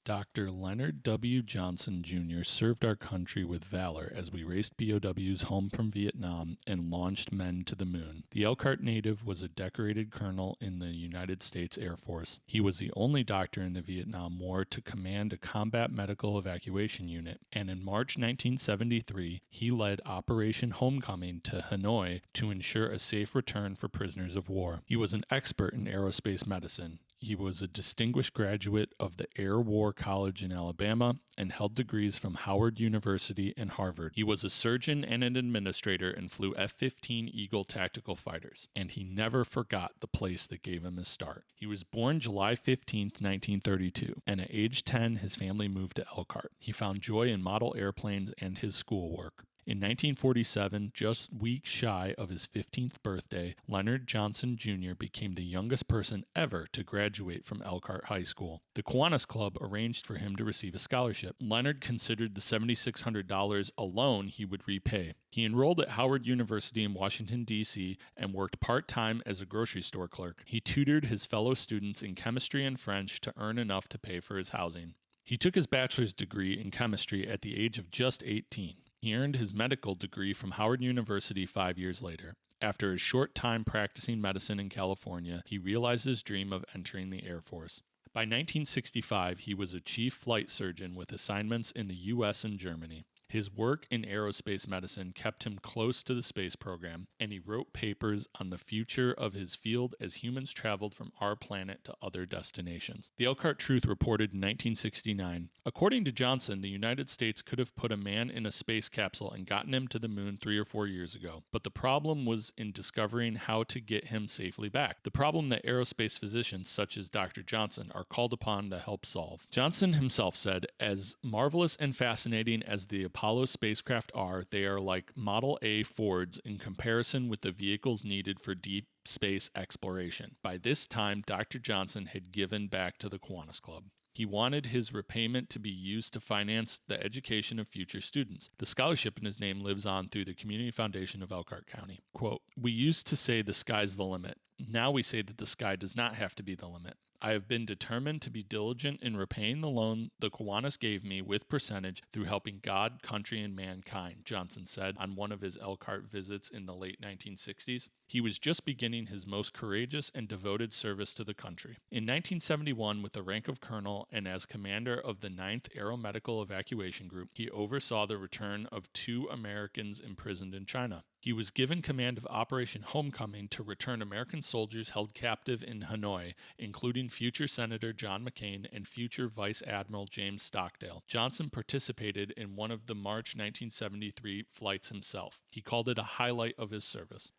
Dr. Leonard W. Johnson Jr. served our country with valor as we raced POWs home from Vietnam and launched men to the moon. The Elkhart native was a decorated colonel in the United States Air Force. He was the only doctor in the Vietnam War to command a combat medical evacuation unit, and in March 1973, he led Operation Homecoming to Hanoi to ensure a safe return for prisoners of war. He was an expert in aerospace medicine. He was a distinguished graduate of the Air War College in Alabama and held degrees from Howard University and Harvard. He was a surgeon and an administrator and flew F-15 Eagle tactical fighters, and he never forgot the place that gave him his start. He was born July 15, 1932, and at age 10, his family moved to Elkhart. He found joy in model airplanes and his schoolwork. In 1947, just weeks shy of his 15th birthday, Leonard Johnson Jr. became the youngest person ever to graduate from Elkhart High School. The Kiwanis Club arranged for him to receive a scholarship. Leonard considered the $7,600 alone he would repay. He enrolled at Howard University in Washington, D.C., and worked part-time as a grocery store clerk. He tutored his fellow students in chemistry and French to earn enough to pay for his housing. He took his bachelor's degree in chemistry at the age of just 18. He earned his medical degree from Howard University 5 years later. After a short time practicing medicine in California, he realized his dream of entering the Air Force. By 1965, he was a chief flight surgeon with assignments in the U.S. and Germany. His work in aerospace medicine kept him close to the space program, and he wrote papers on the future of his field as humans traveled from our planet to other destinations. The Elkhart Truth reported in 1969, according to Johnson, the United States could have put a man in a space capsule and gotten him to the moon 3 or 4 years ago, but the problem was in discovering how to get him safely back, the problem that aerospace physicians such as Dr. Johnson are called upon to help solve. Johnson himself said, as marvelous and fascinating as the Apollo spacecraft are, they are like Model A Fords in comparison with the vehicles needed for deep space exploration. By this time, Dr. Johnson had given back to the Kiwanis Club. He wanted his repayment to be used to finance the education of future students. The scholarship in his name lives on through the Community Foundation of Elkhart County. Quote, "We used to say the sky's the limit. Now we say that the sky does not have to be the limit. I have been determined to be diligent in repaying the loan the Kiwanis gave me with percentage through helping God, country, and mankind," Johnson said on one of his Elkhart visits in the late 1960s. He was just beginning his most courageous and devoted service to the country. In 1971, with the rank of colonel and as commander of the 9th Aeromedical Evacuation Group, he oversaw the return of 2 Americans imprisoned in China. He was given command of Operation Homecoming to return American soldiers held captive in Hanoi, including future Senator John McCain and future Vice Admiral James Stockdale. Johnson participated in one of the March 1973 flights himself. He called it a highlight of his service.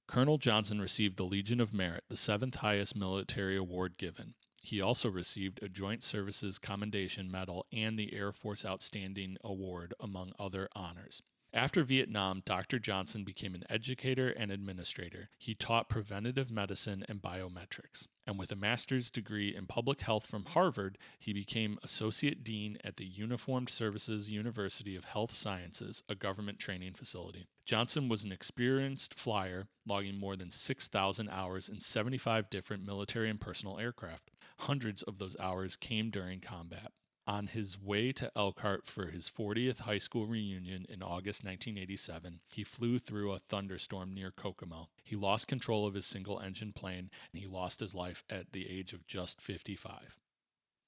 Colonel Johnson received the Legion of Merit, the 7th highest military award given. He also received a Joint Services Commendation Medal and the Air Force Outstanding Award, among other honors. After Vietnam, Dr. Johnson became an educator and administrator. He taught preventative medicine and biometrics. And with a master's degree in public health from Harvard, he became associate dean at the Uniformed Services University of Health Sciences, a government training facility. Johnson was an experienced flyer, logging more than 6,000 hours in 75 different military and personal aircraft. Hundreds of those hours came during combat. On his way to Elkhart for his 40th high school reunion in August 1987, he flew through a thunderstorm near Kokomo. He lost control of his single-engine plane, and he lost his life at the age of just 55.